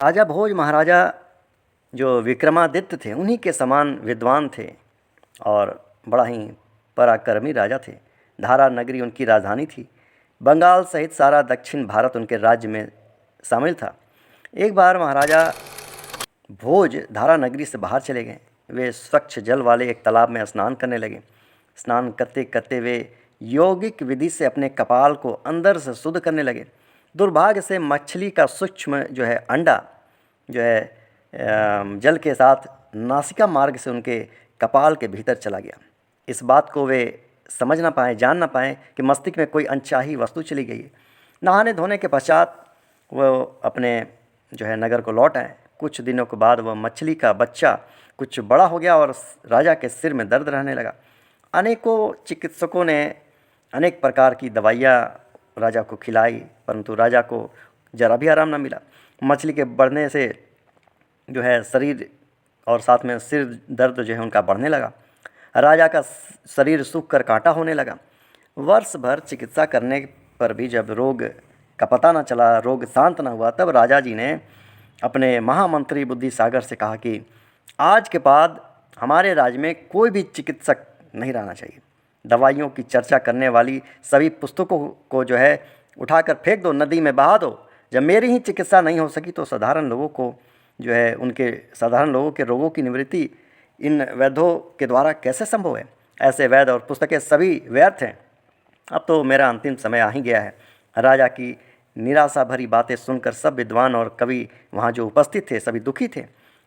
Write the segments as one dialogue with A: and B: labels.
A: राजा भोज महाराजा जो विक्रमादित्य थे उन्हीं के समान विद्वान थे और बड़ा ही पराक्रमी राजा थे। धारा नगरी उनकी राजधानी थी। बंगाल सहित सारा दक्षिण भारत उनके राज्य में शामिल था। एक बार महाराजा भोज धारा नगरी से बाहर चले गए। वे स्वच्छ जल वाले एक तालाब में स्नान करने लगे। स्नान करते करते वे यौगिक विधि से अपने कपाल को अंदर से शुद्ध करने लगे। दुर्भाग्य से मछली का सूक्ष्म जो है अंडा जो है जल के साथ नासिका मार्ग से उनके कपाल के भीतर चला गया। इस बात को वे समझ ना पाए, जान ना पाए कि मस्तिष्क में कोई अनचाही वस्तु चली गई है। नहाने धोने के पश्चात वो अपने जो है नगर को लौट आए। कुछ दिनों के बाद वह मछली का बच्चा कुछ बड़ा हो गया और राजा के सिर में दर्द रहने लगा। अनेकों चिकित्सकों ने अनेक प्रकार की दवाइयाँ राजा को खिलाई, परंतु राजा को जरा भी आराम न मिला। मछली के बढ़ने से जो है शरीर और साथ में सिर दर्द जो है उनका बढ़ने लगा। राजा का शरीर सूख कर कांटा होने लगा। वर्ष भर चिकित्सा करने पर भी जब रोग का पता न चला, रोग शांत न हुआ, तब राजा जी ने अपने महामंत्री बुद्धिसागर से कहा कि आज के बाद हमारे राज्य में कोई भी चिकित्सक नहीं रहना चाहिए। दवाइयों की चर्चा करने वाली सभी पुस्तकों को जो है उठाकर फेंक दो, नदी में बहा दो। जब मेरी ही चिकित्सा नहीं हो सकी तो साधारण लोगों को जो है उनके साधारण लोगों के रोगों की निवृत्ति इन वैद्यों के द्वारा कैसे संभव है। ऐसे वैद्य और पुस्तकें सभी व्यर्थ हैं। अब तो मेरा अंतिम समय आ ही गया है। राजा की निराशा भरी बातें सुनकर सब विद्वान और कवि वहाँ जो उपस्थित थे सभी दुखी थे।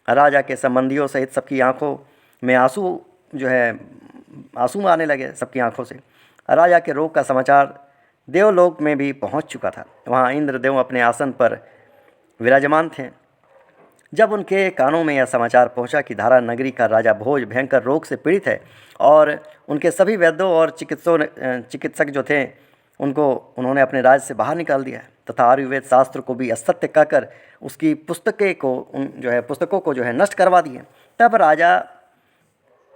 A: राजा के संबंधियों सहित सबकी आंखों में आंसू जो है आंसू आने लगे सबकी आंखों से। राजा के रोग का समाचार देवलोक में भी पहुंच चुका था। वहाँ इंद्रदेव अपने आसन पर विराजमान थे। जब उनके कानों में यह समाचार पहुंचा कि धारा नगरी का राजा भोज भयंकर रोग से पीड़ित है और उनके सभी वैद्यों और चिकित्सक जो थे उन्होंने अपने राज्य से बाहर निकाल दिया है तथा आयुर्वेद शास्त्र को भी असत्य कहकर उसकी पुस्तकों को जो है नष्ट करवा दिए, तब राजा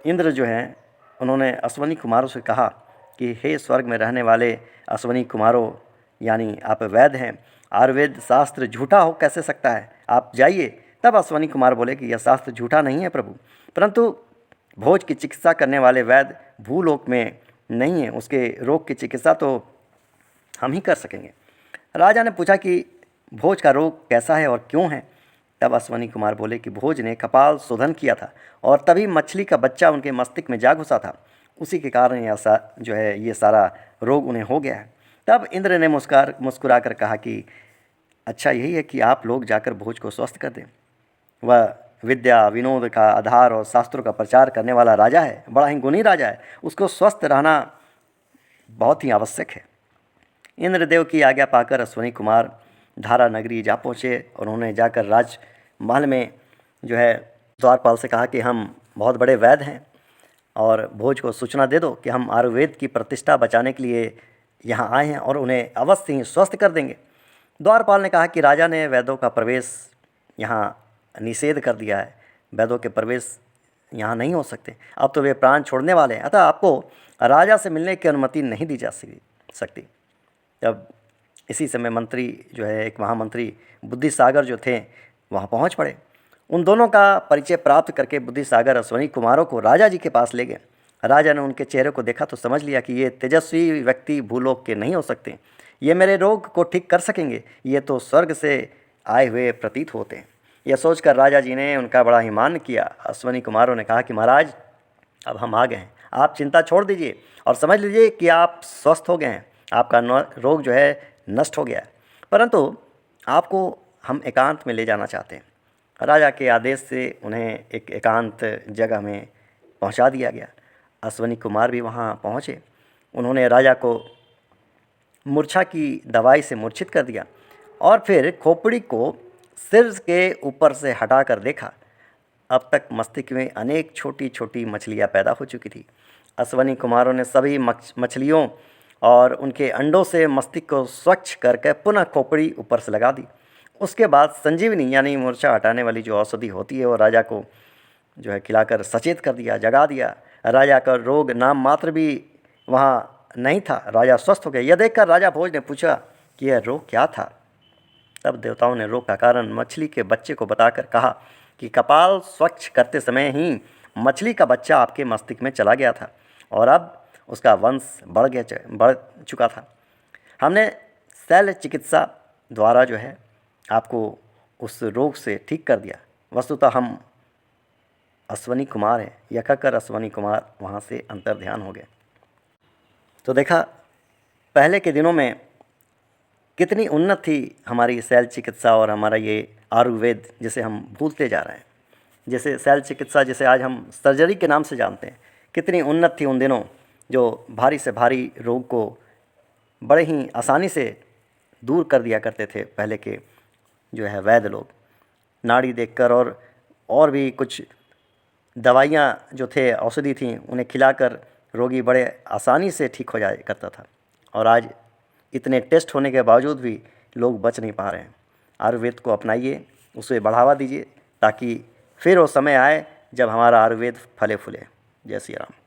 A: इंद्र जो हैं उन्होंने अश्वनी कुमारों से कहा कि हे स्वर्ग में रहने वाले अश्वनी कुमारों, यानी आप वैद्य हैं, आयुर्वेद शास्त्र झूठा हो कैसे सकता है, आप जाइए। तब अश्वनी कुमार बोले कि यह शास्त्र झूठा नहीं है प्रभु, परंतु भोज की चिकित्सा करने वाले वैद्य भूलोक में नहीं है, उसके रोग की चिकित्सा तो हम ही कर सकेंगे। राजा ने पूछा कि भोज का रोग कैसा है और क्यों है। तब अश्वनी कुमार बोले कि भोज ने कपाल शोधन किया था और तभी मछली का बच्चा उनके मस्तिष्क में जा घुसा था, उसी के कारण ऐसा जो है ये सारा रोग उन्हें हो गया है। तब इंद्र ने मुस्कुरा कर कहा कि अच्छा यही है कि आप लोग जाकर भोज को स्वस्थ कर दें। वह विद्या विनोद का आधार और शास्त्रों का प्रचार करने वाला राजा है, बड़ा ही गुणी राजा है, उसको स्वस्थ रहना बहुत ही आवश्यक है। इंद्रदेव की आज्ञा पाकर अश्वनी कुमार धारा नगरी जा पहुँचे और उन्होंने जाकर राजमहल में जो है द्वारपाल से कहा कि हम बहुत बड़े वैद्य हैं और भोज को सूचना दे दो कि हम आयुर्वेद की प्रतिष्ठा बचाने के लिए यहाँ आए हैं और उन्हें अवश्य ही स्वस्थ कर देंगे। द्वारपाल ने कहा कि राजा ने वैद्यों का प्रवेश यहाँ निषेध कर दिया है, वैद्यों के प्रवेश यहाँ नहीं हो सकते, अब तो वे प्राण छोड़ने वाले हैं, अतः आपको राजा से मिलने की अनुमति नहीं दी जा सकती। तब इसी समय मंत्री जो है एक महामंत्री बुद्धिसागर जो थे वहाँ पहुँच पड़े। उन दोनों का परिचय प्राप्त करके बुद्धिसागर अश्वनी कुमारों को राजा जी के पास ले गए। राजा ने उनके चेहरे को देखा तो समझ लिया कि ये तेजस्वी व्यक्ति भूलोक के नहीं हो सकते, ये मेरे रोग को ठीक कर सकेंगे, ये तो स्वर्ग से आए हुए प्रतीत होते हैं। यह सोचकर राजा जी ने उनका बड़ा ही मान किया। अश्वनी कुमारों ने कहा कि महाराज अब हम आ गए हैं, आप चिंता छोड़ दीजिए और समझ लीजिए कि आप स्वस्थ हो गए हैं, आपका रोग जो है नष्ट हो गया है, परंतु आपको हम एकांत में ले जाना चाहते हैं। राजा के आदेश से उन्हें एक एकांत जगह में पहुंचा दिया गया। अश्वनी कुमार भी वहां पहुंचे। उन्होंने राजा को मूर्छा की दवाई से मूर्छित कर दिया और फिर खोपड़ी को सिर के ऊपर से हटाकर देखा। अब तक मस्तिष्क में अनेक छोटी छोटी मछलियां पैदा हो चुकी थी। अश्वनी कुमारों ने सभी मछलियों और उनके अंडों से मस्तिष्क को स्वच्छ करके पुनः खोपड़ी ऊपर से लगा दी। उसके बाद संजीवनी यानी मूर्छा हटाने वाली जो औषधि होती है वो राजा को जो है खिलाकर सचेत कर दिया, जगा दिया। राजा का रोग नाम मात्र भी वहाँ नहीं था, राजा स्वस्थ हो गया। यह देखकर राजा भोज ने पूछा कि यह रोग क्या था। तब देवताओं ने रोग का कारण मछली के बच्चे को बताकर कहा कि कपाल स्वच्छ करते समय ही मछली का बच्चा आपके मस्तिष्क में चला गया था और अब उसका वंश बढ़ चुका था। हमने शल्य चिकित्सा द्वारा जो है आपको उस रोग से ठीक कर दिया। वस्तुतः हम अश्वनी कुमार हैं। यह कहकर अश्वनी कुमार वहाँ से अंतर्ध्यान हो गए। तो देखा पहले के दिनों में कितनी उन्नत थी हमारी शल्य चिकित्सा और हमारा ये आयुर्वेद, जिसे हम भूलते जा रहे हैं। जैसे शल्य चिकित्सा जिसे आज हम सर्जरी के नाम से जानते हैं, कितनी उन्नत थी उन दिनों, जो भारी से भारी रोग को बड़े ही आसानी से दूर कर दिया करते थे पहले के जो है वैद्य लोग। नाड़ी देखकर और भी कुछ दवाइयाँ जो थे, औषधि थी, उन्हें खिलाकर रोगी बड़े आसानी से ठीक हो जाया करता था। और आज इतने टेस्ट होने के बावजूद भी लोग बच नहीं पा रहे हैं। आयुर्वेद को अपनाइए, उसे बढ़ावा दीजिए, ताकि फिर वो समय आए जब हमारा आयुर्वेद फले फूले। जय श्री राम।